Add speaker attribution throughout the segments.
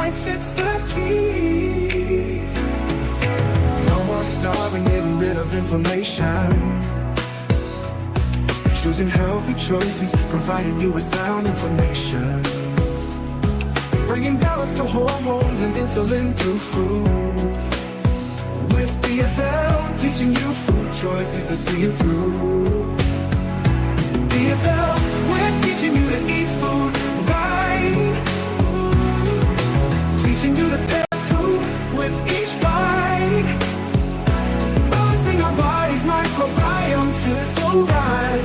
Speaker 1: life, it's the key. No more starving, getting rid of information. Choosing healthy choices, providing you with sound information. Bringing balance to hormones and insulin through food. With DFL, teaching you food choices to see you through. DFL, we're teaching you to eat food right. Teaching you to pair food with each bite. Balancing our body's microbiome, feeling so right.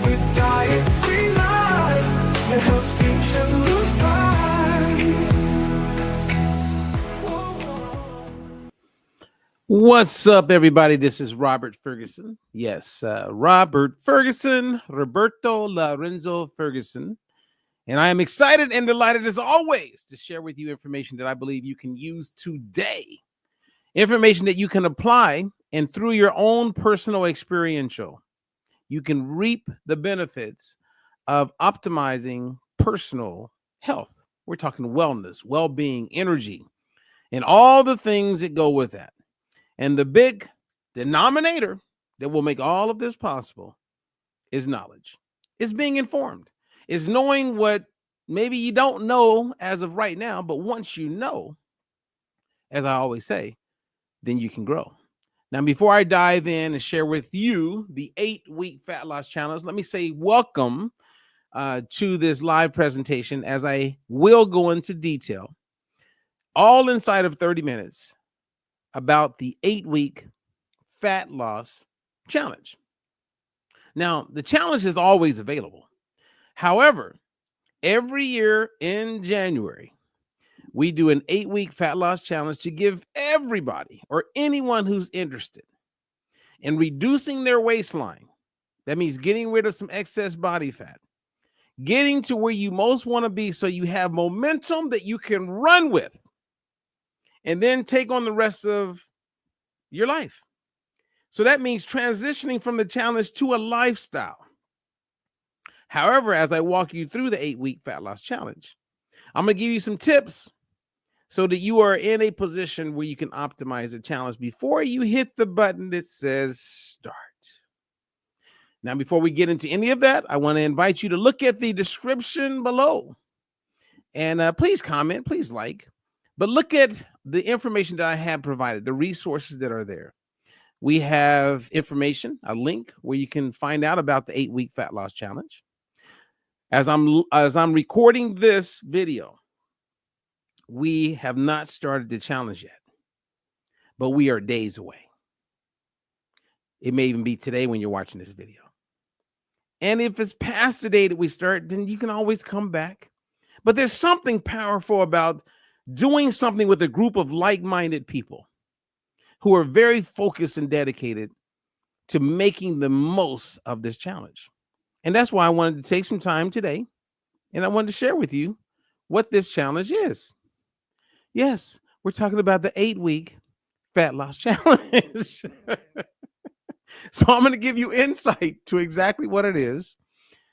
Speaker 1: With diet-free life, that helps futures lose pride.
Speaker 2: What's up, everybody? This is Robert Ferguson. Yes, Robert Ferguson, Roberto Lorenzo Ferguson. And I am excited and delighted, as always, to share with you information that I believe you can use today. Information that you can apply, and through your own personal experiential, you can reap the benefits of optimizing personal health. We're talking wellness, well-being, energy, and all the things that go with that. And the big denominator that will make all of this possible is knowledge. It's being informed. It's knowing what maybe you don't know as of right now, but once you know, as I always say, then you can grow. Now, before I dive in and share with you the 8-week fat loss challenge, let me say welcome to this live presentation, as I will go into detail, all inside of 30 minutes, about the 8-week fat loss challenge. Now, the challenge is always available. However, every year in January, we do an 8-week fat loss challenge to give everybody or anyone who's interested in reducing their waistline. That means getting rid of some excess body fat, getting to where you most want to be so you have momentum that you can run with, and then take on the rest of your life. So that means transitioning from the challenge to a lifestyle. However, as I walk you through the 8-week fat loss challenge, I'm going to give you some tips so that you are in a position where you can optimize the challenge before you hit the button that says start. Now, before we get into any of that, I want to invite you to look at the description below. And please comment, please like. But look at the information that I have provided, the resources that are there. We have information, a link where you can find out about the 8-week fat loss challenge. As I'm recording this video, we have not started the challenge yet, but we are days away. It may even be today when you're watching this video. And if it's past the day that we start, then you can always come back. But there's something powerful about doing something with a group of like-minded people who are very focused and dedicated to making the most of this challenge. And that's why I wanted to take some time today, and I wanted to share with you what this challenge is. Yes, we're talking about the 8-week fat loss challenge. So I'm going to give you insight to exactly what it is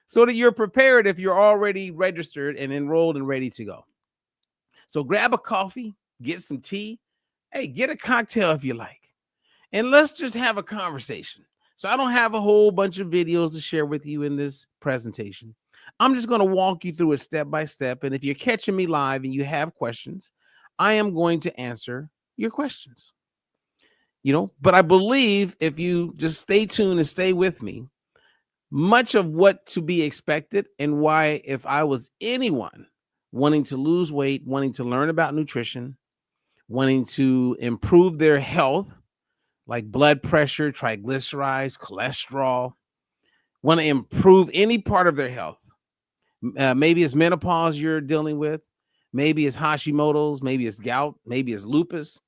Speaker 2: so that you're prepared if you're already registered and enrolled and ready to go. So grab a coffee, get some tea. Hey, get a cocktail if you like. And let's just have a conversation. So I don't have a whole bunch of videos to share with you in this presentation. I'm just going to walk you through it step by step. And if you're catching me live and you have questions, I am going to answer your questions. But I believe if you just stay tuned and stay with me, much of what to be expected and why, if I was anyone wanting to lose weight, wanting to learn about nutrition, wanting to improve their health, like blood pressure, triglycerides, cholesterol, want to improve any part of their health. Maybe it's menopause you're dealing with. Maybe it's Hashimoto's. Maybe it's gout. Maybe it's lupus.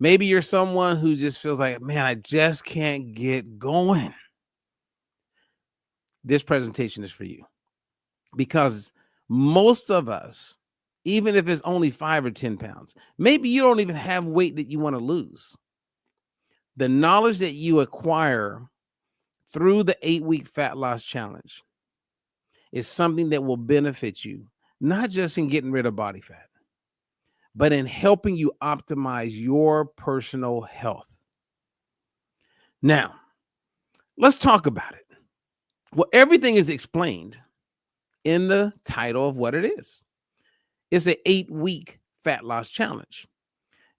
Speaker 2: Maybe you're someone who just feels like, man, I just can't get going. This presentation is for you, because most of us, even if it's only 5 or 10 pounds, maybe you don't even have weight that you want to lose. The knowledge that you acquire through the 8-week fat loss challenge is something that will benefit you, not just in getting rid of body fat, but in helping you optimize your personal health. Now, let's talk about it. Well, everything is explained in the title of what it is. It's an 8-week fat loss challenge.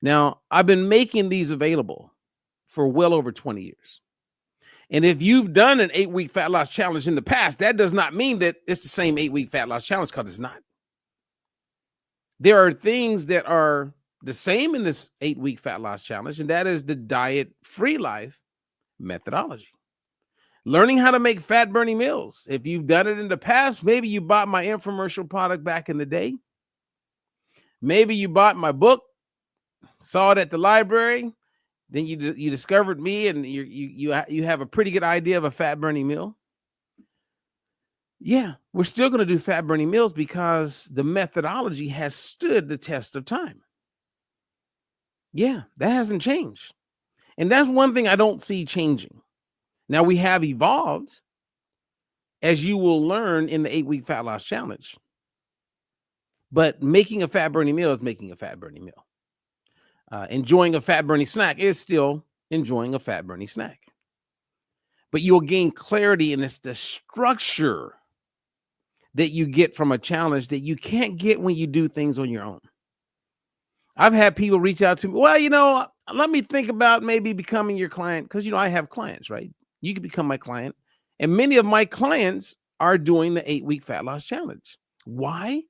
Speaker 2: Now, I've been making these available for well over 20 years. And if you've done an 8-week fat loss challenge in the past, that does not mean that it's the same 8-week fat loss challenge, because it's not. There are things that are the same in this 8-week fat loss challenge, and that is the diet-free life methodology. Learning how to make fat-burning meals. If you've done it in the past, maybe you bought my infomercial product back in the day. Maybe you bought my book, saw it at the library, then you discovered me, and you have a pretty good idea of a fat-burning meal. Yeah, we're still going to do fat-burning meals because the methodology has stood the test of time. Yeah, that hasn't changed. And that's one thing I don't see changing. Now, we have evolved, as you will learn in the 8-week fat loss challenge. But making a fat-burning meal is making a fat-burning meal. Enjoying a fat-burning snack is still enjoying a fat-burning snack. But you'll gain clarity, and it's the structure that you get from a challenge that you can't get when you do things on your own. I've had people reach out to me, well, let me think about maybe becoming your client, because, I have clients, right? You can become my client. And many of my clients are doing the 8-week fat loss challenge. Why?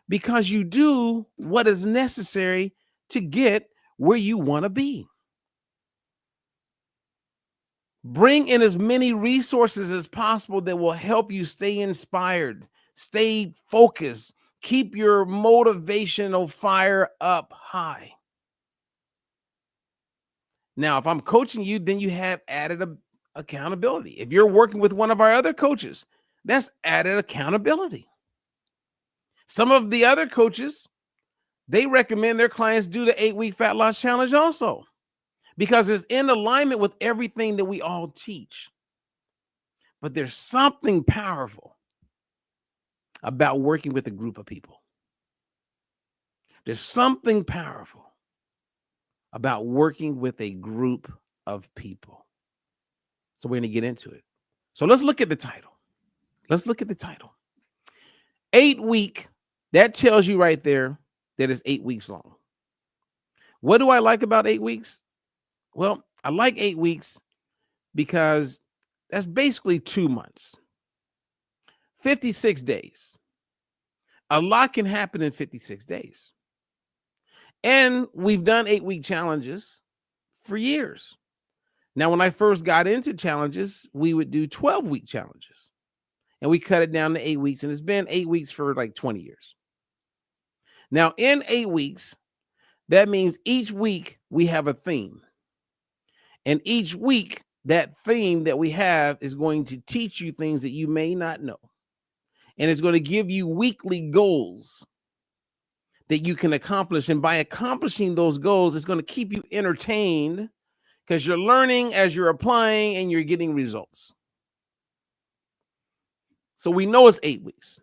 Speaker 2: Because you do what is necessary to get where you want to be. Bring in as many resources as possible that will help you stay inspired, stay focused, keep your motivational fire up high. Now, if I'm coaching you, then you have added accountability. If you're working with one of our other coaches, that's added accountability. Some of the other coaches, they recommend their clients do the 8-week fat loss challenge also, because it's in alignment with everything that we all teach. But there's something powerful about working with a group of people. There's something powerful about working with a group of people. So we're going to get into it. So let's look at the title. 8-week, that tells you right there that it's 8 weeks long. What do I like about 8 weeks? Well, I like 8 weeks because that's basically 2 months, 56 days. A lot can happen in 56 days. And we've done 8-week challenges for years. Now, when I first got into challenges, we would do 12-week challenges. And we cut it down to 8 weeks. And it's been 8 weeks for like 20 years. Now, in 8 weeks, that means each week we have a theme. And each week, that theme that we have is going to teach you things that you may not know. And it's going to give you weekly goals that you can accomplish. And by accomplishing those goals, it's going to keep you entertained, because you're learning as you're applying and you're getting results. So we know it's 8 weeks.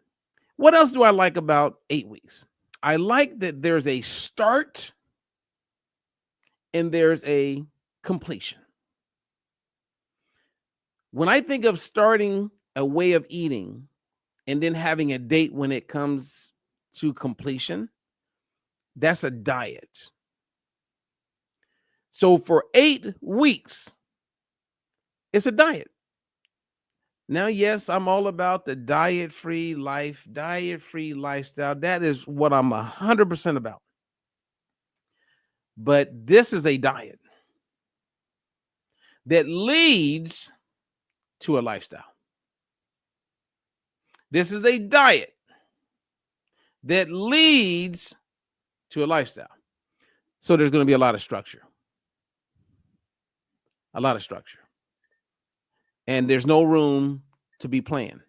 Speaker 2: What else do I like about 8 weeks? I like that there's a start and there's a completion. When I think of starting a way of eating and then having a date when it comes to completion, that's a diet. So for 8 weeks, it's a diet. Now, yes, I'm all about the diet-free life, diet-free lifestyle. That is what I'm 100% about. But this is a diet that leads to a lifestyle. This is a diet that leads to a lifestyle. So there's going to be a lot of structure. And there's no room to be playing.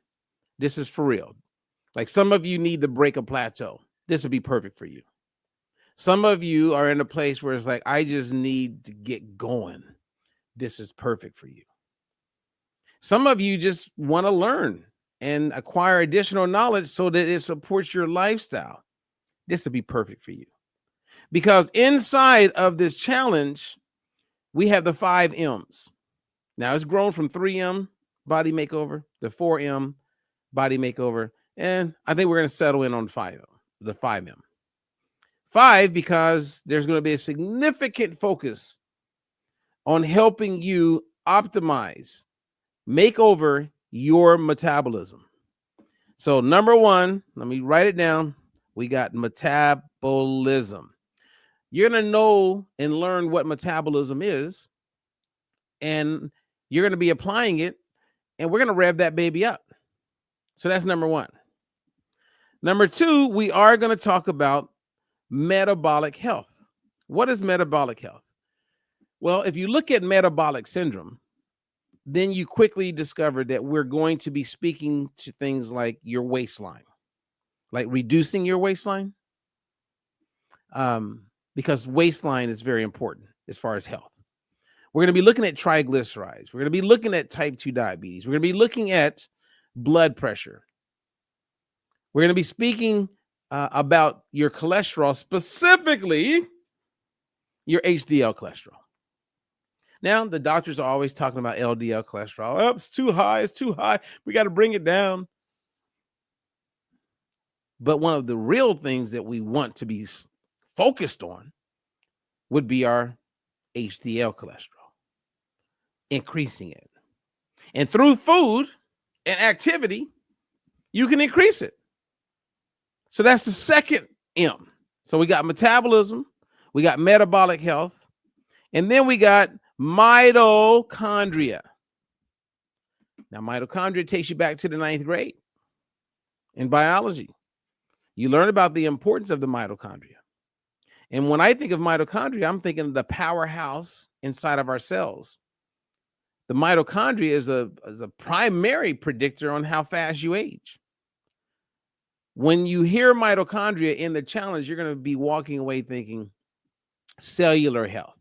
Speaker 2: This is for real. Like, some of you need to break a plateau. This would be perfect for you. Some of you are in a place where it's like, I just need to get going. This is perfect for you. Some of you just want to learn and acquire additional knowledge so that it supports your lifestyle. This would be perfect for you. because inside of this challenge, we have the 5 M's. Now it's grown from 3M body makeover to 4M body makeover. And I think we're going to settle in on the 5M. 5, because there's going to be a significant focus on helping you optimize, make over your metabolism. So number 1, let me write it down. We got metabolism. You're going to know and learn what metabolism is, and you're going to be applying it, and we're going to rev that baby up. So that's number 1. Number 2, we are going to talk about metabolic health. What is metabolic health? Well, if you look at metabolic syndrome, then you quickly discover that we're going to be speaking to things like your waistline, like reducing your waistline, because waistline is very important as far as health. We're going to be looking at triglycerides. We're going to be looking at type 2 diabetes. We're going to be looking at blood pressure. We're going to be speaking about your cholesterol, specifically your HDL cholesterol. Now, the doctors are always talking about LDL cholesterol. Oh, it's too high. It's too high. We got to bring it down. But one of the real things that we want to be focused on would be our HDL cholesterol, increasing it. And through food and activity, you can increase it. So that's the second M. So we got metabolism, we got metabolic health, and then we got mitochondria. Now, mitochondria takes you back to the 9th grade in biology. You learn about the importance of the mitochondria. And when I think of mitochondria, I'm thinking of the powerhouse inside of our cells. The mitochondria is a primary predictor on how fast you age. When you hear mitochondria in the challenge, you're going to be walking away thinking cellular health.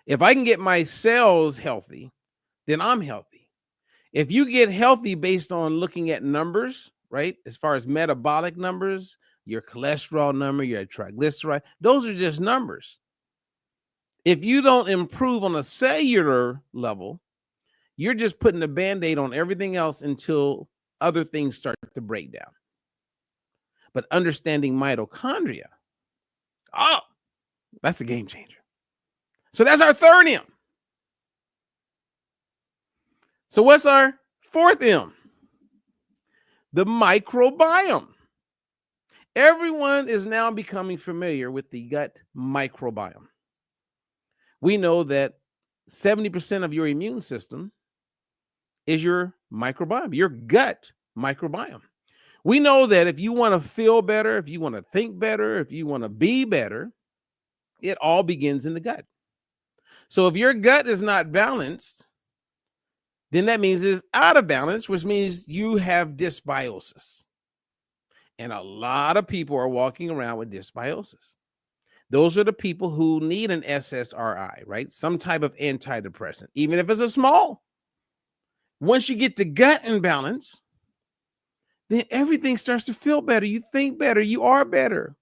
Speaker 2: If I can get my cells healthy, then I'm healthy. If you get healthy based on looking at numbers, right, as far as metabolic numbers, your cholesterol number, your triglyceride, those are just numbers. If you don't improve on a cellular level, you're just putting a Band-Aid on everything else until other things start to break down. But understanding mitochondria, that's a game changer. So that's our 3rd M. So what's our 4th M? The microbiome. Everyone is now becoming familiar with the gut microbiome. We know that 70% of your immune system is your microbiome, your gut microbiome. We know that if you want to feel better, if you want to think better, if you want to be better, it all begins in the gut. So if your gut is not balanced, then that means it's out of balance, which means you have dysbiosis. And a lot of people are walking around with dysbiosis. Those are the people who need an SSRI, right? Some type of antidepressant, even if it's a small. Once you get the gut in balance, then everything starts to feel better. You think better. You are better.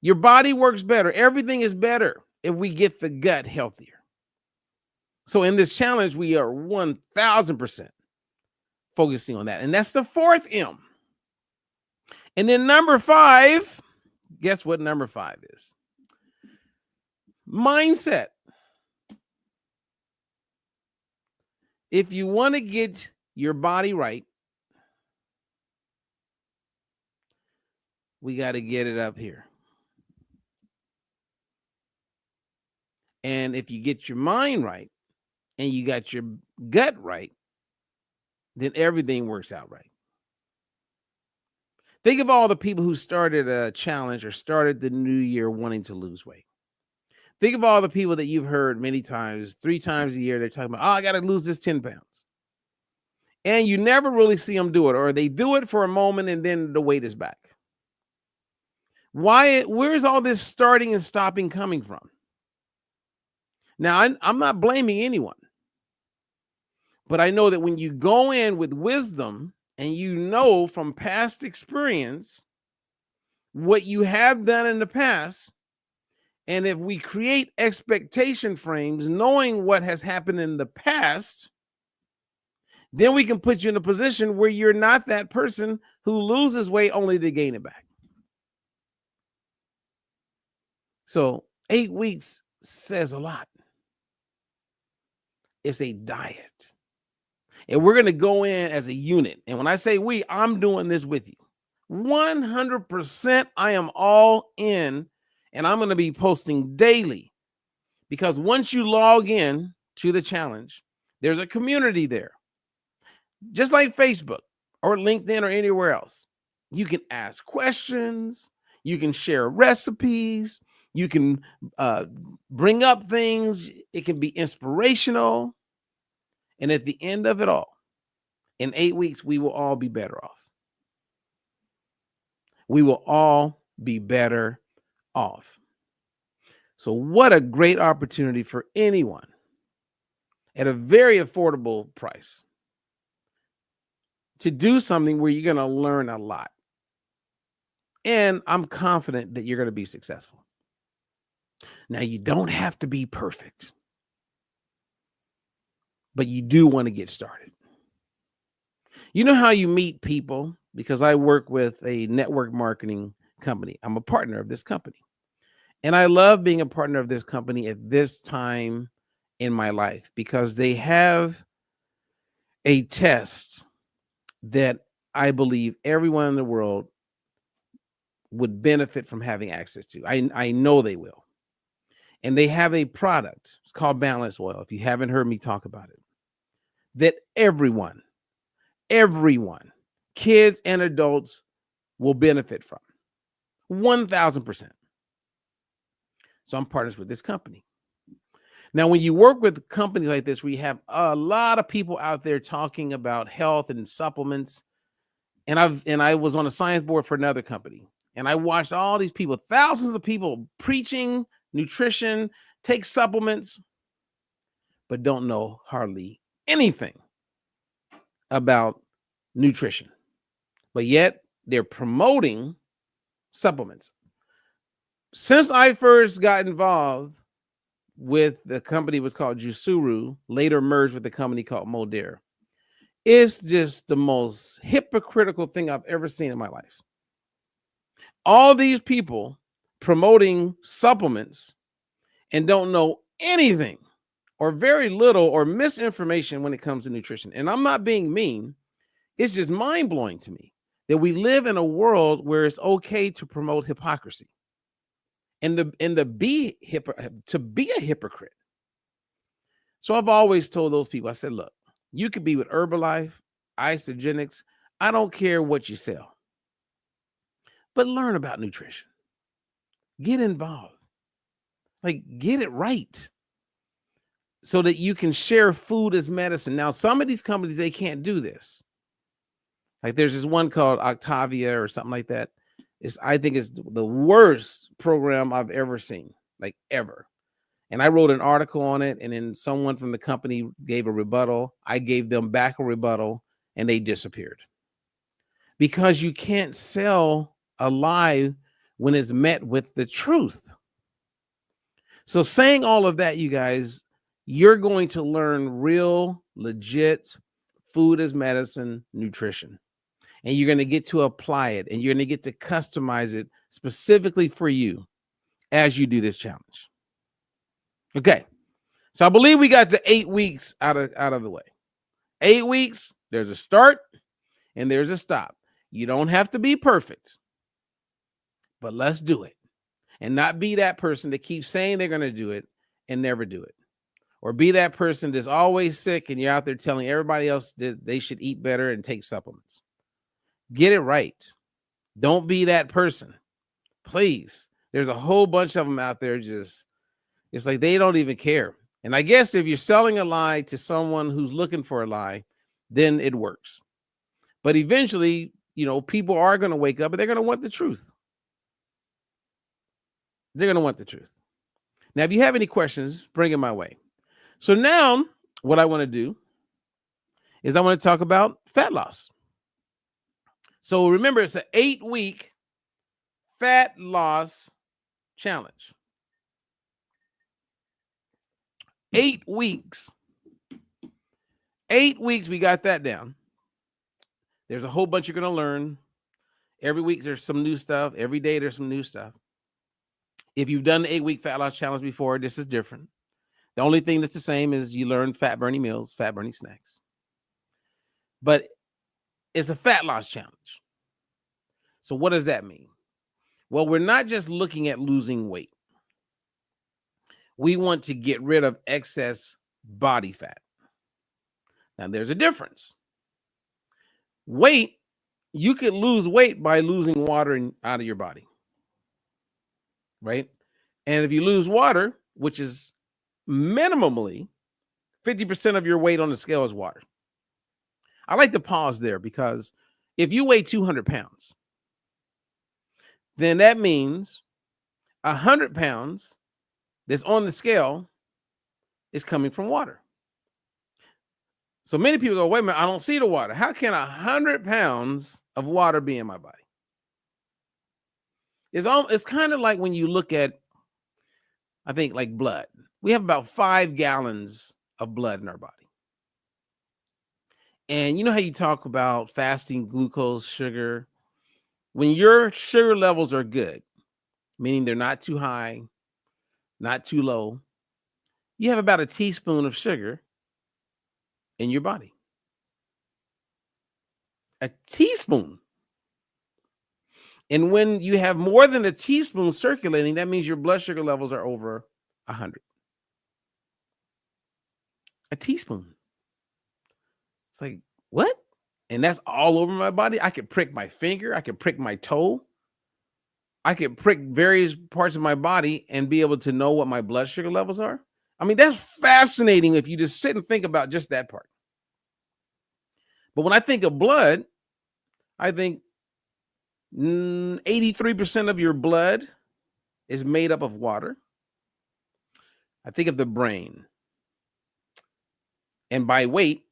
Speaker 2: Your body works better. Everything is better if we get the gut healthier. So in this challenge, we are 1,000% focusing on that. And that's the 4th M. And then number 5, guess what number 5 is? Mindset. If you want to get your body right, we got to get it up here. And if you get your mind right and you got your gut right, then everything works out right. Think of all the people who started a challenge or started the new year wanting to lose weight. Think of all the people that you've heard many times, 3 times a year, they're talking about, I got to lose this 10 pounds. And you never really see them do it, or they do it for a moment and then the weight is back. Where's all this starting and stopping coming from? Now, I'm not blaming anyone, but I know that when you go in with wisdom and you know from past experience what you have done in the past. And if we create expectation frames, knowing what has happened in the past, then we can put you in a position where you're not that person who loses weight only to gain it back. So 8 weeks says a lot. It's a diet. And we're going to go in as a unit. And when I say we, I'm doing this with you. 100% I am all in, and I'm going to be posting daily, because once you log in to the challenge, there's a community there. Just like Facebook or LinkedIn or anywhere else. You can ask questions, you can share recipes, you can bring up things, it can be inspirational. And at the end of it all, in 8 weeks, we will all be better off. We will all be better off. So what a great opportunity for anyone at a very affordable price to do something where you're going to learn a lot. And I'm confident that you're going to be successful. Now, you don't have to be perfect, but you do want to get started. You know how you meet people? Because I work with a network marketing company. I'm a partner of this company. And I love being a partner of this company at this time in my life, because they have a test that I believe everyone in the world would benefit from having access to. I know they will. And they have a product. It's called Balance Oil. If you haven't heard me talk about it, that everyone, kids and adults, will benefit from. 1,000%. So I'm partners with this company. Now, when you work with companies like this, we have a lot of people out there talking about health and supplements. And I was on a science board for another company, and I watched all these people, thousands of people preaching nutrition, take supplements, but don't know hardly anything about nutrition. But yet they're promoting supplements. Since I first got involved with the company, was called Jusuru, later merged with a company called Modere, it's just the most hypocritical thing I've ever seen in my life. All these people promoting supplements and don't know anything or very little or misinformation when it comes to nutrition. And I'm not being mean. It's just mind-blowing to me that we live in a world where it's okay to promote hypocrisy and to be a hypocrite. So I've always told those people, I said, look, you could be with Herbalife, Isogenics. I don't care what you sell, but learn about nutrition. Get involved. Like, get it right so that you can share food as medicine. Now, some of these companies, they can't do this. Like, there's this one called Octavia or something like that. I think it's the worst program I've ever seen, like ever. And I wrote an article on it, and then someone from the company gave a rebuttal. I gave them back a rebuttal, and they disappeared. Because you can't sell a lie when it's met with the truth. So saying all of that, you guys, you're going to learn real, legit food as medicine nutrition. And you're going to get to apply it, and you're going to get to customize it specifically for you as you do this challenge. Okay. So I believe we got the 8 weeks out of the way. 8 weeks, there's a start and there's a stop. You don't have to be perfect, but let's do it. And not be that person that keeps saying they're going to do it and never do it. Or be that person that's always sick and you're out there telling everybody else that they should eat better and take supplements. Get it right. Don't be that person. Please. There's a whole bunch of them out there just, it's like they don't even care. And I guess if you're selling a lie to someone who's looking for a lie, then it works. But eventually, people are going to wake up and they're going to want the truth. They're going to want the truth. Now, if you have any questions, bring them my way. So now what I want to do is I want to talk about fat loss. So remember, it's an 8-week fat loss challenge. 8 weeks. 8 weeks, we got that down. There's a whole bunch you're going to learn. Every week, there's some new stuff. Every day, there's some new stuff. If you've done the 8-week fat loss challenge before, this is different. The only thing that's the same is you learn fat-burning meals, fat-burning snacks. But it's a fat loss challenge. So what does that mean? Well, we're not just looking at losing weight. We want to get rid of excess body fat. Now, there's a difference. Weight, you could lose weight by losing water out of your body, right? And if you lose water, which is minimally 50% of your weight on the scale is water. I like to pause there because if you weigh 200 pounds, then that means 100 pounds that's on the scale is coming from water. So many people go, wait a minute, I don't see the water. How can 100 pounds of water be in my body? It's kind of like when you look at, I think, like blood. We have about 5 gallons of blood in our body. And you know how you talk about fasting glucose, sugar? When your sugar levels are good, meaning they're not too high, not too low, you have about a teaspoon of sugar in your body. A teaspoon. And when you have more than a teaspoon circulating, that means your blood sugar levels are over 100. A teaspoon. It's like, what? And that's all over my body. I could prick my finger. I could prick my toe. I could prick various parts of my body and be able to know what my blood sugar levels are. I mean, that's fascinating if you just sit and think about just that part. But when I think of blood, I think 83% of your blood is made up of water. I think of the brain. And by weight,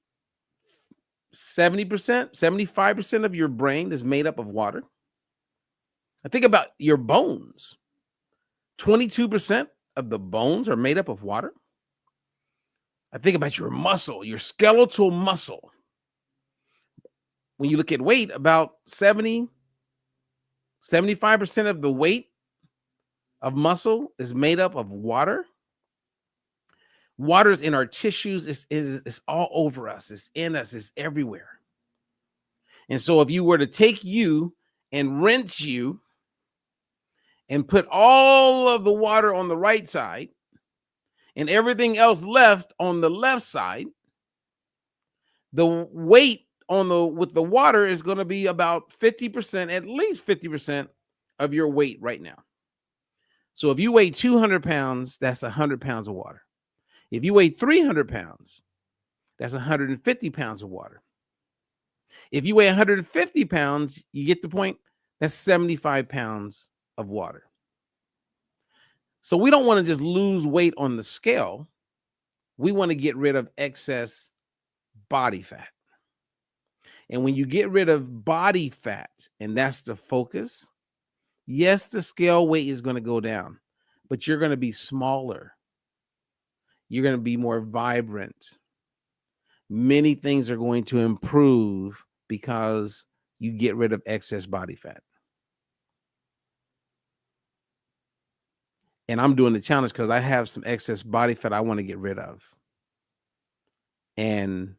Speaker 2: 70%, 75% of your brain is made up of water. I think about your bones. 22% of the bones are made up of water. I think about your muscle, your skeletal muscle. When you look at weight, about 75% of the weight of muscle is made up of water. Water is in our tissues. It's all over us. It's in us. It's everywhere. And so if you were to take you and rinse you and put all of the water on the right side and everything else left on the left side, the weight with the water is going to be about 50%, at least 50% of your weight right now. So if you weigh 200 pounds, that's 100 pounds of water. If you weigh 300 pounds, that's 150 pounds of water. If you weigh 150 pounds, you get the point, that's 75 pounds of water. So we don't want to just lose weight on the scale. We want to get rid of excess body fat. And when you get rid of body fat, and that's the focus, yes, the scale weight is going to go down, but you're going to be smaller. You're going to be more vibrant. Many things are going to improve because you get rid of excess body fat. And I'm doing the challenge because I have some excess body fat I want to get rid of. And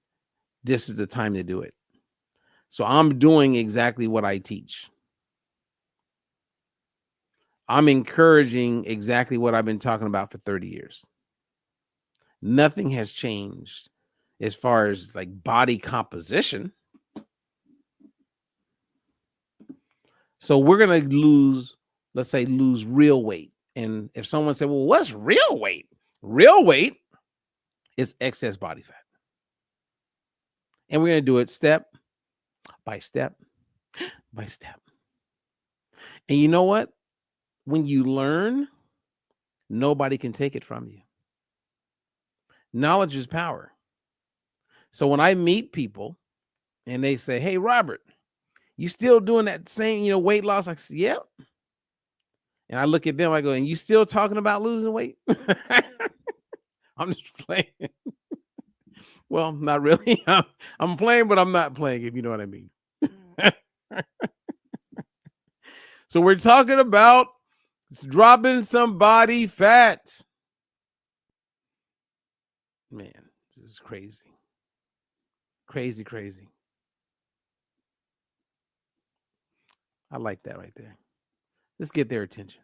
Speaker 2: this is the time to do it. So I'm doing exactly what I teach. I'm encouraging exactly what I've been talking about for 30 years. Nothing has changed as far as like body composition. So we're going to lose, let's say, lose real weight. And if someone said, well, what's real weight? Real weight is excess body fat. And we're going to do it step by step by step. And you know what? When you learn, nobody can take it from you. Knowledge is power. So when I meet people and they say, hey, Robert, you still doing that same, weight loss? I say, yeah. And I look at them, I go, and you still talking about losing weight? I'm just playing. Well, not really. I'm playing, but I'm not playing, if you know what I mean. So we're talking about dropping some body fat. Man, this is crazy. Crazy, crazy. I like that right there. Let's get their attention.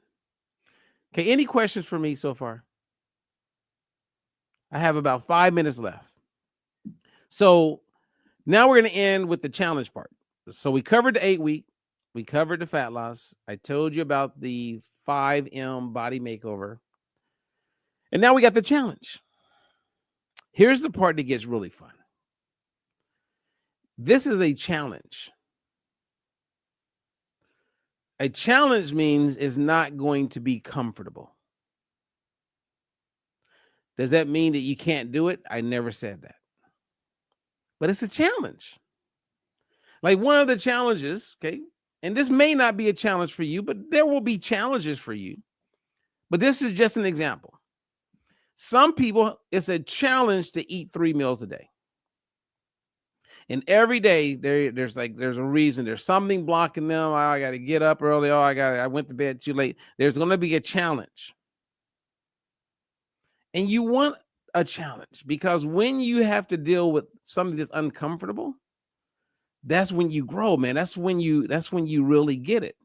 Speaker 2: Okay, any questions for me so far? I have about 5 minutes left. So now we're going to end with the challenge part. So we covered the 8-week. We covered the fat loss. I told you about the 5M body makeover. And now we got the challenge. Here's the part that gets really fun. This is a challenge. A challenge means it's not going to be comfortable. Does that mean that you can't do it? I never said that. But it's a challenge. Like one of the challenges, okay, and this may not be a challenge for you, but there will be challenges for you. But this is just an example. Some people, it's a challenge to eat 3 meals a day. And every day there's a reason. There's something blocking them. Oh, I got to get up early. Oh, I went to bed too late. There's going to be a challenge. And you want a challenge because when you have to deal with something that's uncomfortable, that's when you grow, man. That's when you really get it.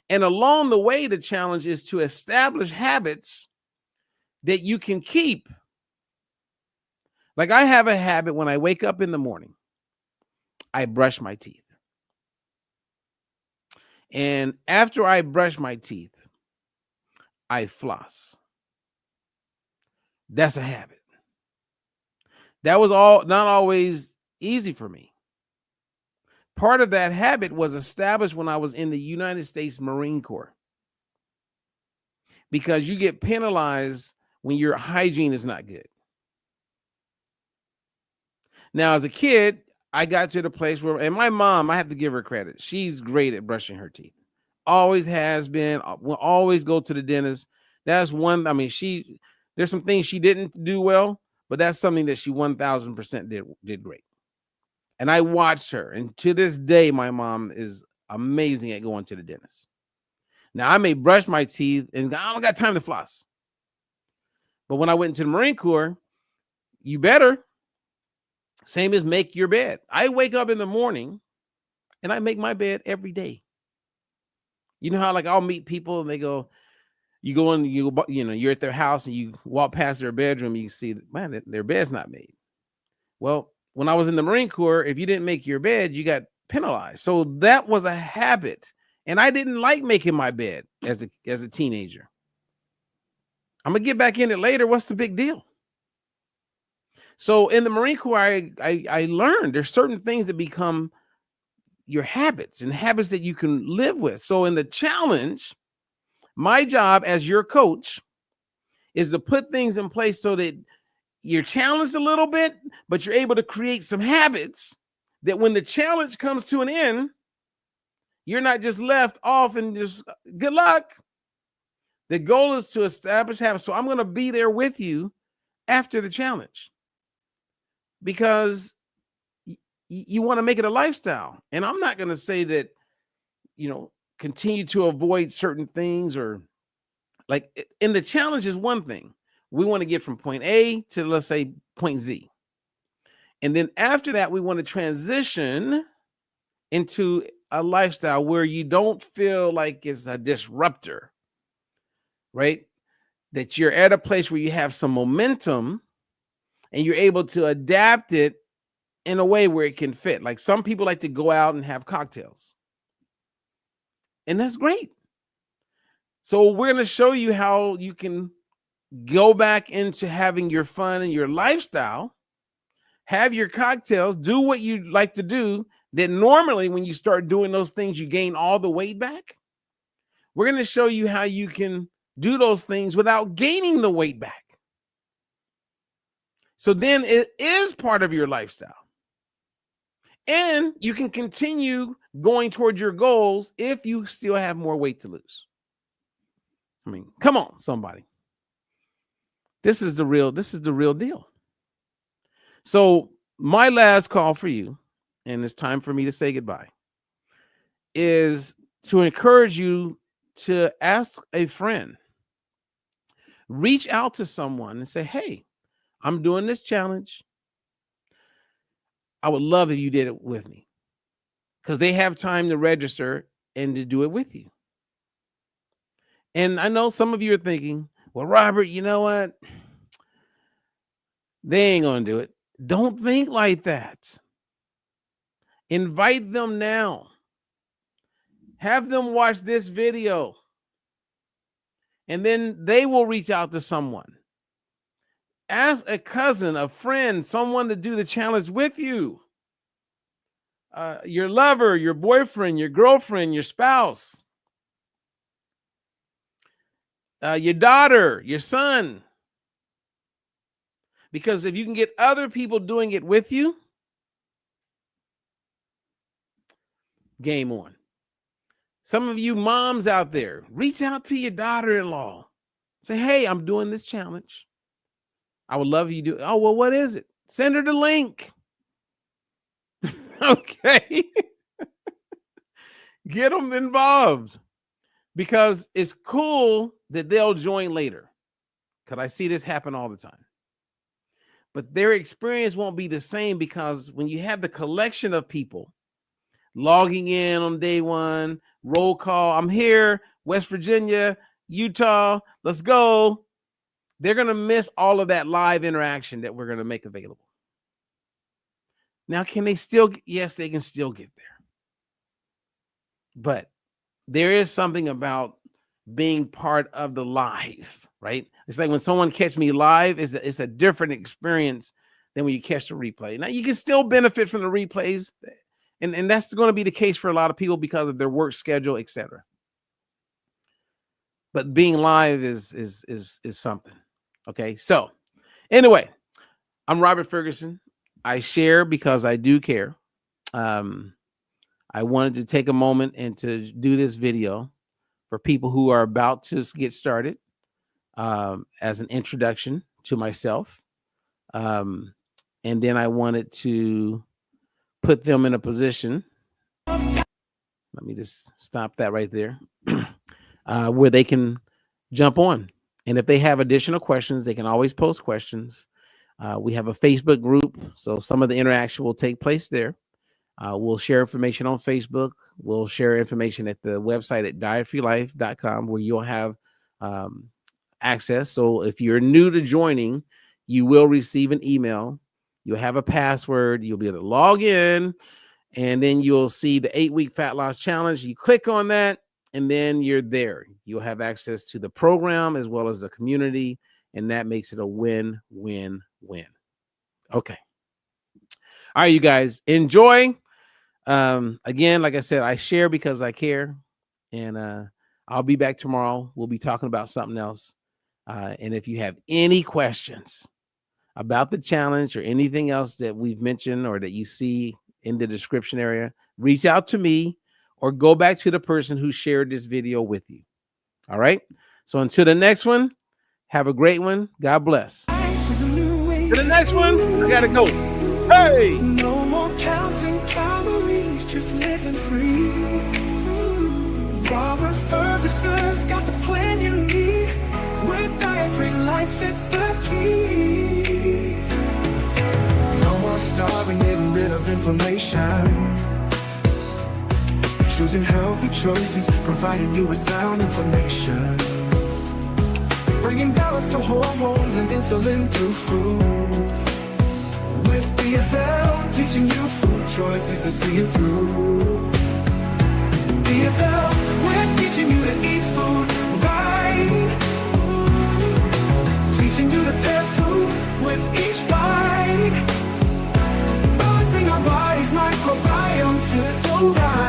Speaker 2: And along the way, the challenge is to establish habits that you can keep. Like I have a habit when I wake up in the morning, I brush my teeth. And after I brush my teeth, I floss. That's a habit. That was not always easy for me. Part of that habit was established when I was in the United States Marine Corps. Because you get penalized when your hygiene is not good. Now, as a kid, I got to the place where, and my mom, I have to give her credit. She's great at brushing her teeth. Always has been, will always go to the dentist. That's one, I mean, there's some things she didn't do well, but that's something that she 1000% did great. And I watched her. And to this day, my mom is amazing at going to the dentist. Now, I may brush my teeth and I don't got time to floss. But when I went into the Marine Corps, you better. Same as make your bed. I wake up in the morning and I make my bed every day. You know how like I'll meet people and they go, you go in, you're at their house and you walk past their bedroom, you see, man, their bed's not made. Well, when I was in the Marine Corps, if you didn't make your bed, you got penalized. So that was a habit. And I didn't like making my bed as a teenager. I'm gonna get back in it later. What's the big deal? So in the Marine Corps, I learned there's certain things that become your habits and habits that you can live with. So in the challenge, my job as your coach is to put things in place so that you're challenged a little bit, but you're able to create some habits that when the challenge comes to an end, you're not just left off and just good luck. The goal is to establish habits. So I'm going to be there with you after the challenge because you want to make it a lifestyle. And I'm not going to say that, continue to avoid certain things or like in the challenge is one thing. We want to get from point A to, let's say, point Z. And then after that, we want to transition into a lifestyle where you don't feel like it's a disruptor, right? That you're at a place where you have some momentum and you're able to adapt it in a way where it can fit. Like some people like to go out and have cocktails. And that's great. So we're going to show you how you can go back into having your fun and your lifestyle, have your cocktails, do what you like to do, that normally when you start doing those things, you gain all the weight back. We're going to show you how you can do those things without gaining the weight back. So then it is part of your lifestyle. And you can continue going towards your goals if you still have more weight to lose. I mean, come on, somebody. This is the real deal. So my last call for you, and it's time for me to say goodbye, is to encourage you to ask a friend, reach out to someone and say, hey, I'm doing this challenge. I would love if you did it with me, because they have time to register and to do it with you. And I know some of you are thinking, well, Robert, you know what? They ain't going to do it. Don't think like that. Invite them now. Have them watch this video. And then they will reach out to someone. Ask a cousin, a friend, someone to do the challenge with you. Your lover, your boyfriend, your girlfriend, your spouse, your daughter, your son. Because if you can get other people doing it with you, game on. Some of you moms out there, reach out to your daughter-in-law. Say, hey, I'm doing this challenge. I would love you to do it. Oh, well, what is it? Send her the link. Okay. Get them involved, because it's cool that they'll join later, because I see this happen all the time. But their experience won't be the same, because when you have the collection of people logging in on day one, roll call, I'm here, West Virginia, Utah, let's go. They're going to miss all of that live interaction that we're going to make available. Now, can they still? Yes, they can still get there. But there is something about being part of the live, right? It's like when someone catch me live, it's a different experience than when you catch the replay. Now, you can still benefit from the replays, and that's going to be the case for a lot of people because of their work schedule, etc. But being live is something. Okay, so anyway, I'm Robert Ferguson. I share because I do care. I wanted to take a moment and to do this video for people who are about to get started, as an introduction to myself. And then I wanted to put them in a position. Let me just stop that right there, where they can jump on. And if they have additional questions, they can always post questions. We have a Facebook group, so some of the interaction will take place there. We'll share information on Facebook. We'll share information at the website at dietfreelife.com, where you'll have access. So if you're new to joining, you will receive an email. You'll have a password. You'll be able to log in, and then you'll see the 8-week fat loss challenge. You click on that, and then you're there. You'll have access to the program as well as the community, and that makes it a win-win-win. Okay. All right, you guys, enjoy. Again, like I said, I share because I care, and I'll be back tomorrow. We'll be talking about something else. And if you have any questions about the challenge or anything else that we've mentioned or that you see in the description area, reach out to me or go back to the person who shared this video with you. All right. So until the next one, have a great one. God bless. To the next one, I gotta go. Hey!
Speaker 1: No more counting calories, just living free. Robert Ferguson's got the plan you need. With diet-free life, it's the key. No more starving, getting rid of inflammation. Choosing healthy choices, providing you with sound information. Bringing balance to hormones and insulin through food. With DFL, teaching you food choices to see it through. DFL, we're teaching you to eat food right. Teaching you to pair food with each bite. Balancing our body's microbiome, feels so right.